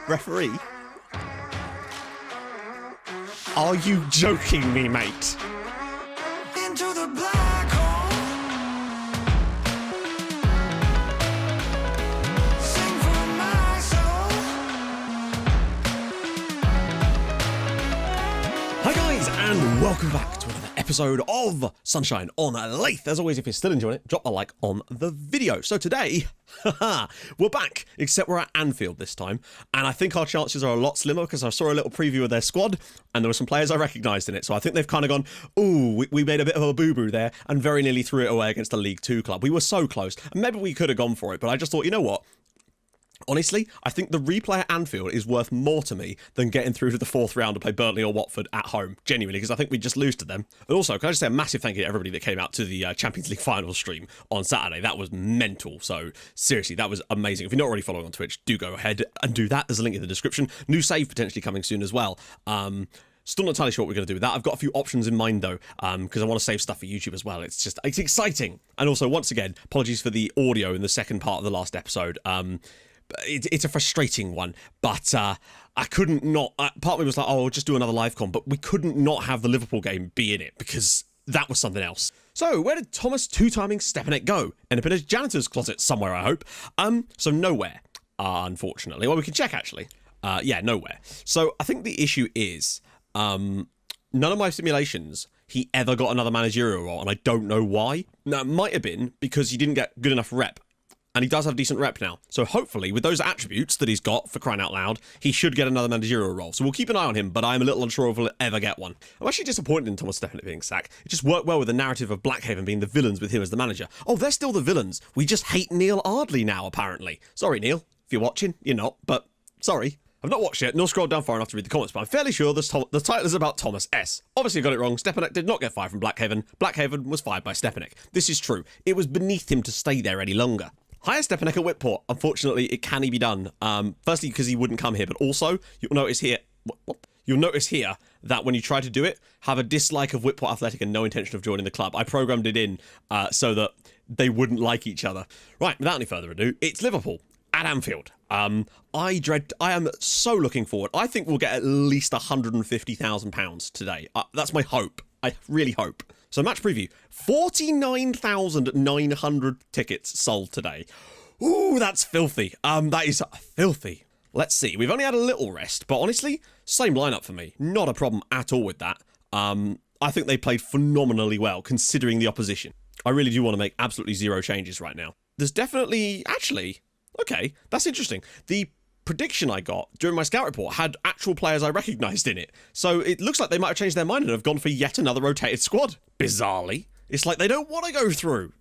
Referee? Are you joking me, mate? Into the black hole. Sing for my soul. Hi guys, and welcome back to another episode of Sunshine on Leyth. As always, if you're still enjoying it, drop a like on the video. So today, we're back, except we're at Anfield this time, and I think our chances are a lot slimmer because I saw a little preview of their squad, and there were some players I recognised in it, so I think they've kind of gone, ooh, we made a bit of a boo-boo there, and very nearly threw it away against a League 2 club. We were so close, and maybe we could have gone for it, but I just thought, you know what? Honestly, I think the replay at Anfield is worth more to me than getting through to the fourth round to play Burnley or Watford at home, genuinely, because I think we'd just lose to them. And also, can I just say a massive thank you to everybody that came out to the Champions League final stream on Saturday. That was mental, so seriously, that was amazing. If you're not already following on Twitch, do go ahead and do that. There's a link in the description. New save potentially coming soon as well. Still not entirely sure what we're going to do with that. I've got a few options in mind though, because I want to save stuff for YouTube as well. It's exciting. And also, once again, apologies for the audio in the second part of the last episode. It's a frustrating one, but I couldn't not. Part of me was like, oh, I'll just do another live con, but we couldn't not have the Liverpool game be in it because that was something else. So where did Thomas two-timing Stepanek go? End up in his janitor's closet somewhere, I hope. So nowhere, unfortunately. Well, we can check actually. Yeah, nowhere. So I think the issue is none of my simulations he ever got another managerial role, and I don't know why. Now it might have been because he didn't get good enough rep. And he does have decent rep now. So hopefully, with those attributes that he's got, for crying out loud, he should get another managerial role. So we'll keep an eye on him, but I'm a little unsure if he'll ever get one. I'm actually disappointed in Thomas Stepanek being sacked. It just worked well with the narrative of Blackhaven being the villains with him as the manager. Oh, they're still the villains. We just hate Neil Ardley now, apparently. Sorry, Neil. If you're watching, you're not, but sorry. I've not watched it, nor scrolled down far enough to read the comments, but I'm fairly sure the title is about Thomas S. Obviously I got it wrong. Stepanek did not get fired from Blackhaven. Blackhaven was fired by Stepanek. This is true. It was beneath him to stay there any longer. Hire Stepanek at Whitport. Unfortunately, it can be done. Firstly, because he wouldn't come here, but also you'll notice here. What? You'll notice here that when you try to do it, have a dislike of Whitport Athletic and no intention of joining the club. I programmed it in so that they wouldn't like each other. Right, without any further ado, it's Liverpool at Anfield. I am so looking forward. I think we'll get at least £150,000 today. That's my hope. I really hope. So match preview, 49,900 tickets sold today. Ooh, that's filthy. That is filthy. Let's see. We've only had a little rest, but honestly, same lineup for me. Not a problem at all with that. I think they played phenomenally well, considering the opposition. I really do want to make absolutely zero changes right now. There's definitely, actually, okay, that's interesting. The prediction I got during my scout report had actual players I recognised in it. So it looks like they might have changed their mind and have gone for yet another rotated squad. Bizarrely. It's like they don't want to go through.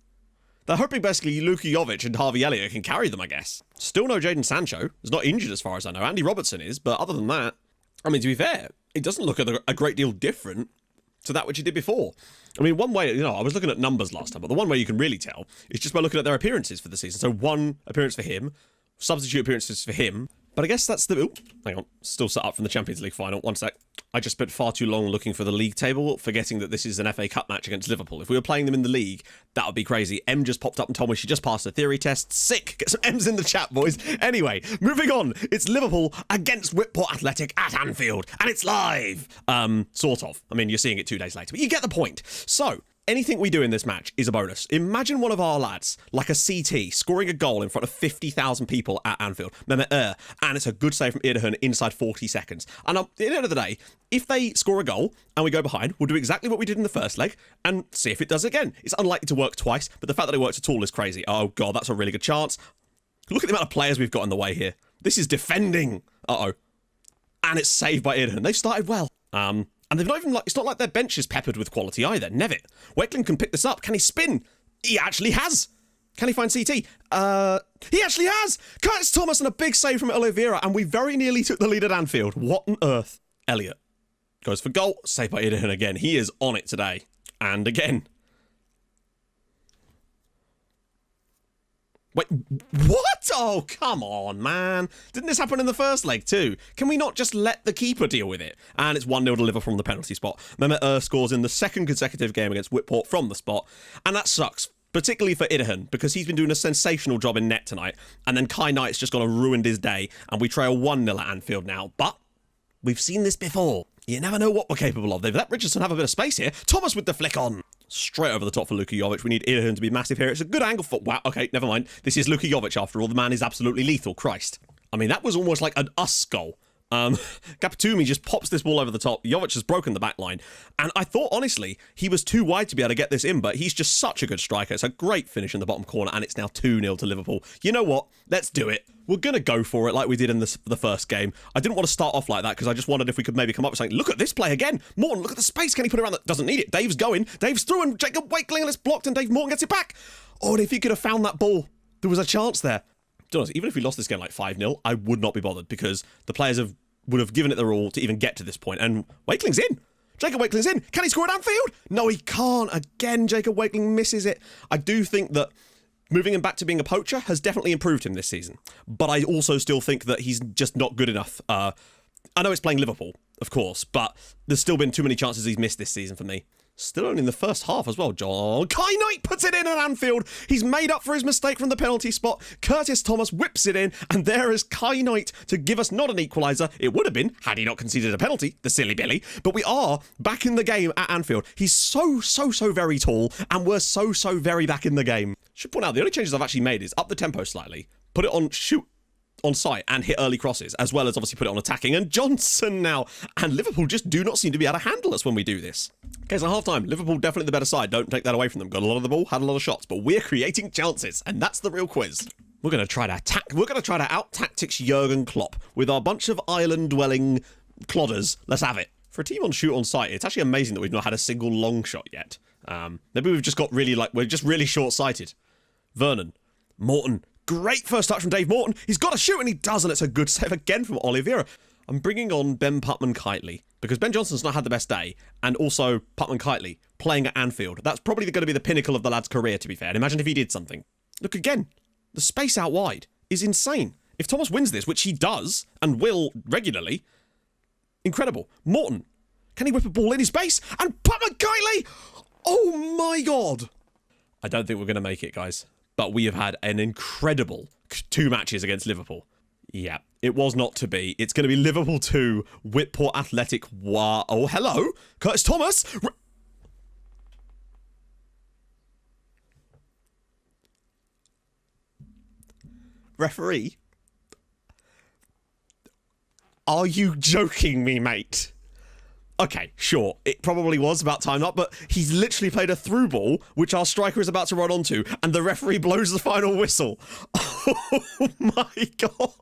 They're hoping basically Luka Jovic and Harvey Elliott can carry them, I guess. Still no Jadon Sancho. He's not injured as far as I know. Andy Robertson is, but other than that, I mean, to be fair, it doesn't look a great deal different to that which he did before. I mean, one way, I was looking at numbers last time, but the one way you can really tell is just by looking at their appearances for the season. So one appearance for him, substitute appearances for him. But I guess that's the... Ooh, hang on. Still set up from the Champions League final. One sec. I just spent far too long looking for the league table, forgetting that this is an FA Cup match against Liverpool. If we were playing them in the league, that would be crazy. Em just popped up and told me she just passed a theory test. Sick. Get some M's in the chat, boys. Anyway, moving on. It's Liverpool against Whitport Athletic at Anfield. And it's live. Sort of. I mean, you're seeing it 2 days later. But you get the point. So... anything we do in this match is a bonus. Imagine one of our lads, like a CT, scoring a goal in front of 50,000 people at Anfield. And it's a good save from Ederhun inside 40 seconds. And at the end of the day, if they score a goal and we go behind, we'll do exactly what we did in the first leg and see if it does again. It's unlikely to work twice, but the fact that it works at all is crazy. Oh, God, that's a really good chance. Look at the amount of players we've got in the way here. This is defending. Uh-oh. And it's saved by Ederhun. They've started well. And they've not even it's not like their bench is peppered with quality either. Nevitt. Weckling can pick this up. Can he spin? He actually has. Can he find CT? He actually has. Curtis Thomas and a big save from Oliveira, and we very nearly took the lead at Anfield. What on earth? Elliott goes for goal. Saved by Ederhun again. He is on it today. And again. Wait, what? Oh, come on, man. Didn't this happen in the first leg too? Can we not just let the keeper deal with it? And it's 1-0 to Liverpool from the penalty spot. Mehmet scores in the second consecutive game against Whitport from the spot. And that sucks particularly for Idahan, because he's been doing a sensational job in net tonight, and then Kai Knight's just gone and ruined his day, and we trail 1-0 at Anfield now. But we've seen this before. You never know what we're capable of. They've let Richardson have a bit of space here. Thomas with the flick on. Straight over the top for Luka Jovic. We need Idahan to be massive here. It's a good angle for... Wow, okay, never mind. This is Luka Jovic after all. The man is absolutely lethal. Christ. I mean, that was almost like an us goal. Kapatumi just pops this ball over the top. Jovic has broken the back line. And I thought, honestly, he was too wide to be able to get this in, but he's just such a good striker. It's a great finish in the bottom corner, and it's now 2-0 to Liverpool. You know what? Let's do it. We're going to go for it like we did in the first game. I didn't want to start off like that because I just wondered if we could maybe come up with something. Look at this play again. Morton, look at the space. Can he put it around that? Doesn't need it. Dave's going. Dave's through, and Jacob Wakeling, and it's blocked, and Dave Morton gets it back. Oh, and if he could have found that ball, there was a chance there. To be honest, even if we lost this game like 5-0, I would not be bothered because the players would have given it their all to even get to this point. And Wakeling's in. Jacob Wakeling's in. Can he score at Anfield? No, he can't. Again, Jacob Wakeling misses it. I do think that moving him back to being a poacher has definitely improved him this season. But I also still think that he's just not good enough. I know it's playing Liverpool, of course, but there's still been too many chances he's missed this season for me. Still only in the first half as well. John Kai Knight puts it in at Anfield. He's made up for his mistake from the penalty spot. Curtis Thomas whips it in, and there is Kai Knight to give us not an equaliser. It would have been had he not conceded a penalty, the silly Billy. But we are back in the game at Anfield. He's so very tall, and we're so very back in the game. Should point out the only changes I've actually made is up the tempo slightly, put it on shoot on sight and hit early crosses, as well as obviously put it on attacking. And Johnson now, and Liverpool just do not seem to be able to handle us when we do this. Okay, so half time, Liverpool definitely the better side. Don't take that away from them. Got a lot of the ball, had a lot of shots, but we're creating chances, and that's the real quiz. We're going to try to attack. We're going to try to out-tactics Jurgen Klopp with our bunch of island-dwelling clodders. Let's have it. For a team on shoot on sight, it's actually amazing that we've not had a single long shot yet. Maybe we've just got we're just really short-sighted. Vernon, Morton. Great first touch from Dave Morton. He's got to shoot, and he does, and it's a good save again from Oliveira. I'm bringing on Ben Putman-Kiteley because Ben Johnson's not had the best day, and also Putman-Kiteley playing at Anfield. That's probably going to be the pinnacle of the lad's career, to be fair. And imagine if he did something. Look again. The space out wide is insane. If Thomas wins this, which he does and will regularly, incredible. Morton, can he whip a ball in his base? And Putman-Kiteley! Oh my God. I don't think we're going to make it, guys. But we have had an incredible 2 matches against Liverpool. Yeah, it was not to be. It's going to be Liverpool 2, Whitport Athletic 1. Oh, hello. Curtis Thomas. Referee. Are you joking me, mate? Okay, sure, it probably was about time up, but he's literally played a through ball, which our striker is about to run onto, and the referee blows the final whistle. Oh my God.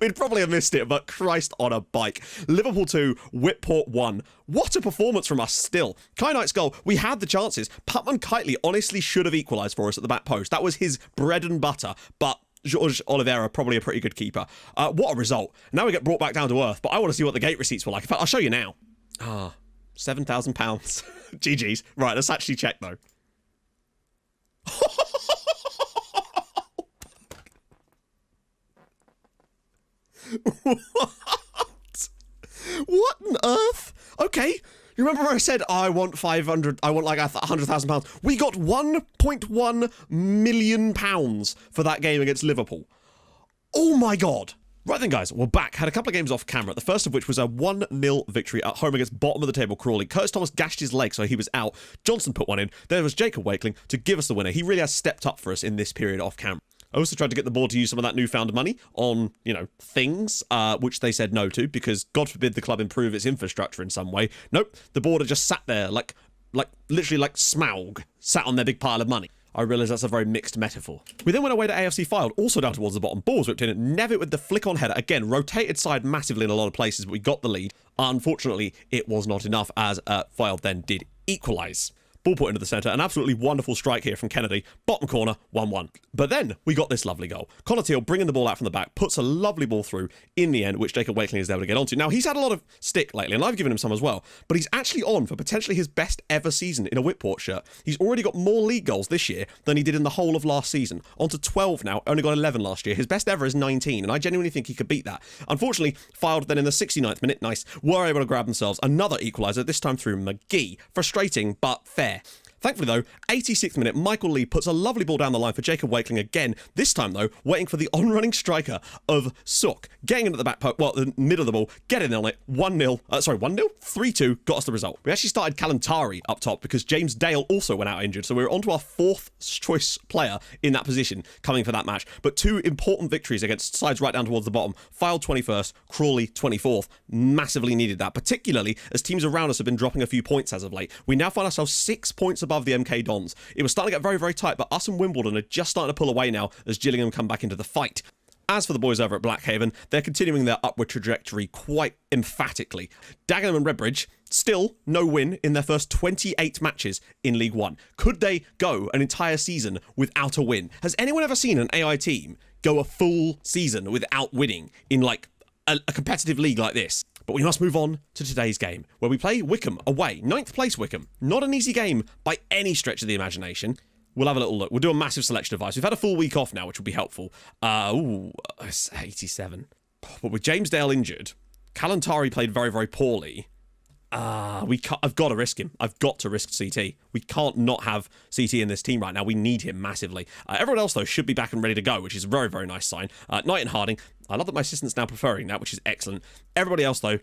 We'd probably have missed it, but Christ on a bike. Liverpool 2, Whitport 1. What a performance from us still. Kai Knight's goal, we had the chances. Putman-Kiteley honestly should have equalised for us at the back post. That was his bread and butter, but Jorge Oliveira, probably a pretty good keeper. What a result. Now we get brought back down to earth, but I want to see what the gate receipts were like. In fact, I'll show you now. £7,000. GG's. Right, let's actually check though. What? What on earth? Okay. You remember where I said, oh, I want 500, I want like £100,000. We got £1.1 million for that game against Liverpool. Oh my God. Right then, guys, we're back. Had a couple of games off camera, the first of which was a 1-0 victory at home against bottom of the table Crawley. Curtis Thomas gashed his leg, so he was out. Johnson put one in. There was Jacob Wakeling to give us the winner. He really has stepped up for us in this period off camera. I also tried to get the board to use some of that newfound money on, things, which they said no to, because God forbid the club improve its infrastructure in some way. Nope, the board had just sat there literally like Smaug, sat on their big pile of money. I realise that's a very mixed metaphor. We then went away to AFC Fylde, also down towards the bottom. Balls whipped in. Nevitt with the flick on header. Again, rotated side massively in a lot of places, but we got the lead. Unfortunately, it was not enough as Fylde then did equalise. Ball put into the centre. An absolutely wonderful strike here from Kennedy. Bottom corner, 1-1. But then we got this lovely goal. Connor Teal bringing the ball out from the back, puts a lovely ball through in the end, which Jacob Wakeling is able to get onto. Now, he's had a lot of stick lately, and I've given him some as well, but he's actually on for potentially his best ever season in a Whitport shirt. He's already got more league goals this year than he did in the whole of last season. On to 12 now, only got 11 last year. His best ever is 19, and I genuinely think he could beat that. Unfortunately, Fylde then in the 69th minute, were able to grab themselves another equaliser, this time through McGee. Frustrating, but fair. Thankfully, though, 86th minute, Michael Lee puts a lovely ball down the line for Jacob Wakeling again. This time, though, waiting for the on-running striker of Sook. Getting into the back post, well, the middle of the ball, getting on it, 1-0, 3-2, got us the result. We actually started Kalantari up top because James Dale also went out injured, so we were on to our 4th choice player in that position coming for that match. But 2 important victories against sides right down towards the bottom. Fylde 21st, Crawley 24th. Massively needed that, particularly as teams around us have been dropping a few points as of late. We now find ourselves 6 points above the MK Dons. It was starting to get very, very tight, but us and Wimbledon are just starting to pull away now as Gillingham come back into the fight. As for the boys over at Blackhaven, they're continuing their upward trajectory quite emphatically. Dagenham and Redbridge, still no win in their first 28 matches in League One. Could they go an entire season without a win? Has anyone ever seen an AI team go a full season without winning in like a competitive league like this? But we must move on to today's game, where we play Wycombe away. 9th place Wycombe. Not an easy game by any stretch of the imagination. We'll have a little look. We'll do a massive selection of advice. We've had a full week off now, which will be helpful. It's 87. But with James Dale injured, Kalantari played very, very poorly. I've got to risk him. I've got to risk CT. We can't not have CT in this team right now. We need him massively. Everyone else, though, should be back and ready to go, which is a very, very nice sign. Knight and Harding. I love that my assistant's now preferring that, which is excellent. Everybody else, though,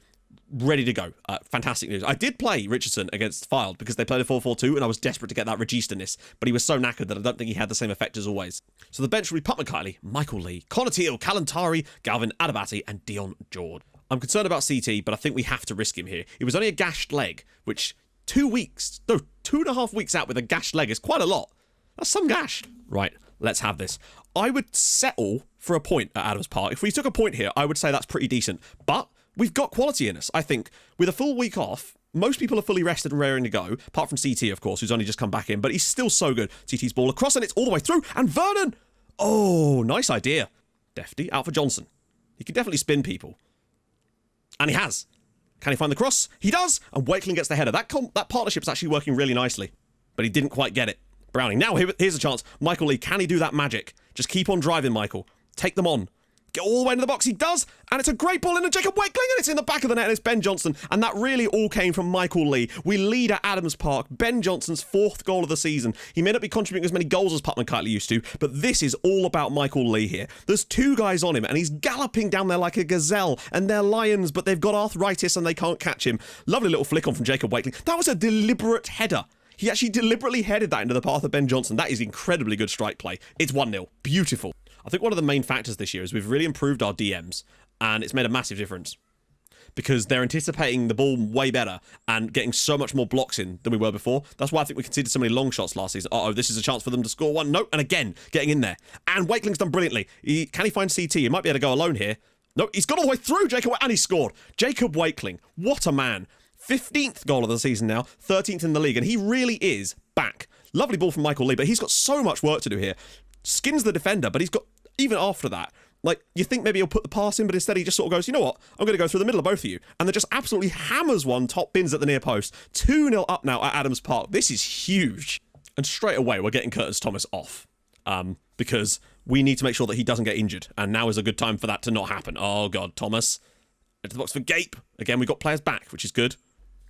ready to go. Fantastic news. I did play Richardson against Fylde because they played a 4-4-2 and I was desperate to get that registeness, but he was so knackered that I don't think he had the same effect as always. So the bench will be Putt McKiley, Michael Lee, Connor Teal, Kalantari, Galvin Adabati and Dion George. I'm concerned about CT, but I think we have to risk him here. It was only a gashed leg, which 2.5 weeks out with a gashed leg is quite a lot. That's some gash. Right, let's have this. I would settle for a point at Adams Park. If we took a point here, I would say that's pretty decent. But we've got quality in us, I think. With a full week off, most people are fully rested and raring to go, apart from CT, of course, who's only just come back in, but he's still so good. CT's ball across, and it's all the way through, and Vernon! Oh, nice idea. Defty, out for Johnson. He can definitely spin people. And he has. Can he find the cross? He does, and Wakeling gets the header. That partnership's actually working really nicely, but he didn't quite get it. Browning. Now, here's a chance. Michael Lee, can he do that magic? Just keep on driving, Michael. Take them on. Get all the way into the box. He does. And it's a great ball into Jacob Wakeling. And it's in the back of the net. And it's Ben Johnson. And that really all came from Michael Lee. We lead at Adams Park. Ben Johnson's 4th goal of the season. He may not be contributing as many goals as Putt McKiley used to, but this is all about Michael Lee here. There's 2 guys on him, and he's galloping down there like a gazelle. And they're lions, but they've got arthritis and they can't catch him. Lovely little flick on from Jacob Wakeling. That was a deliberate header. He actually deliberately headed that into the path of Ben Johnson. That is incredibly good strike play. It's 1-0. Beautiful. I think one of the main factors this year is we've really improved our DMs, and it's made a massive difference because they're anticipating the ball way better and getting so much more blocks in than we were before. That's why I think we conceded so many long shots last season. Uh-oh, this is a chance for them to score one. Nope, and again, getting in there. And Wakeling's done brilliantly. Can he find CT? He might be able to go alone here. No, he's got all the way through, and he scored. Jacob Wakeling, what a man. 15th goal of the season now, 13th in the league, and he really is back. Lovely ball from Michael Lee, but he's got so much work to do here. Skins the defender, but he's got, even after that, like, you think maybe he'll put the pass in, but instead he just sort of goes, you know what, I'm going to go through the middle of both of you. And then just absolutely hammers one, top bins at the near post. 2-0 up now at Adams Park. This is huge. And straight away, we're getting Curtis Thomas off. Because we need to make sure that he doesn't get injured. And now is a good time for that to not happen. Oh, God, Thomas. Into the box for Gape. Again, we've got players back, which is good.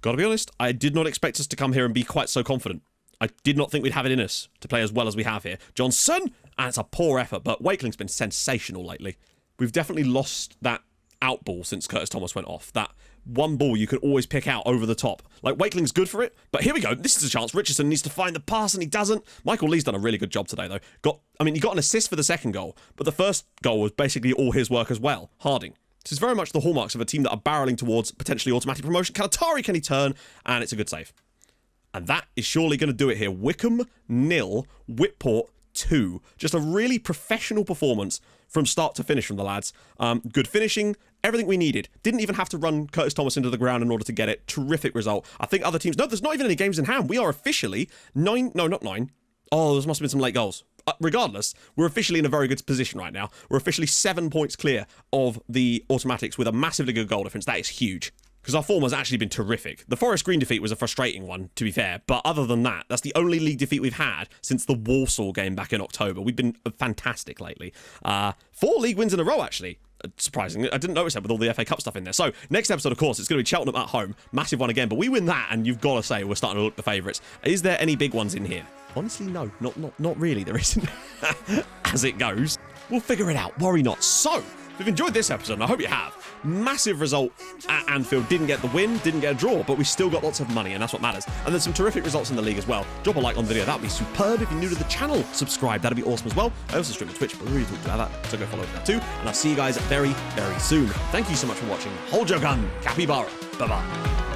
Gotta be honest, I did not expect us to come here and be quite so confident. I did not think we'd have it in us to play as well as we have here. Johnson! And it's a poor effort, but Wakeling's been sensational lately. We've definitely lost that out ball since Curtis Thomas went off. That one ball you could always pick out over the top. Like, Wakeling's good for it, but here we go. This is a chance. Richardson needs to find the pass, and he doesn't. Michael Lee's done a really good job today, though. He got an assist for the second goal, but the first goal was basically all his work as well. Harding. This is very much the hallmarks of a team that are barreling towards potentially automatic promotion. Kalantari, can he turn? And it's a good save. And that is surely going to do it here. Wycombe 0, Whitport 2. Just a really professional performance from start to finish from the lads. Good finishing, everything we needed. Didn't even have to run Curtis Thomas into the ground in order to get it. Terrific result. I think other teams... No, there's not even any games in hand. We are officially 9... No, not 9. Oh, there must have been some late goals. Regardless, we're officially in a very good position right now. We're officially 7 points clear of the automatics with a massively good goal difference. That is huge. because our form has actually been terrific. The Forest Green defeat was a frustrating one, to be fair, but other than that, that's the only league defeat we've had since the Walsall game back in October. We've been fantastic lately. 4 league wins in a row, actually. Surprisingly, I didn't notice that with all the FA Cup stuff in there. So, next episode, of course, it's going to be Cheltenham at home. Massive one again, but we win that, and you've got to say we're starting to look the favourites. Is there any big ones in here? Honestly, no. Not really. There isn't. As it goes. We'll figure it out. Worry not. So, if you've enjoyed this episode, and I hope you have, massive result at Anfield. Didn't get the win, didn't get a draw, but we still got lots of money, and that's what matters. And there's some terrific results in the league as well. Drop a like on the video. That would be superb. If you're new to the channel, subscribe. That'd be awesome as well. I also stream on Twitch, but we really talked about that, so go follow that too. And I'll see you guys very, very soon. Thank you so much for watching. Hold your gun. Capybara. Bye-bye.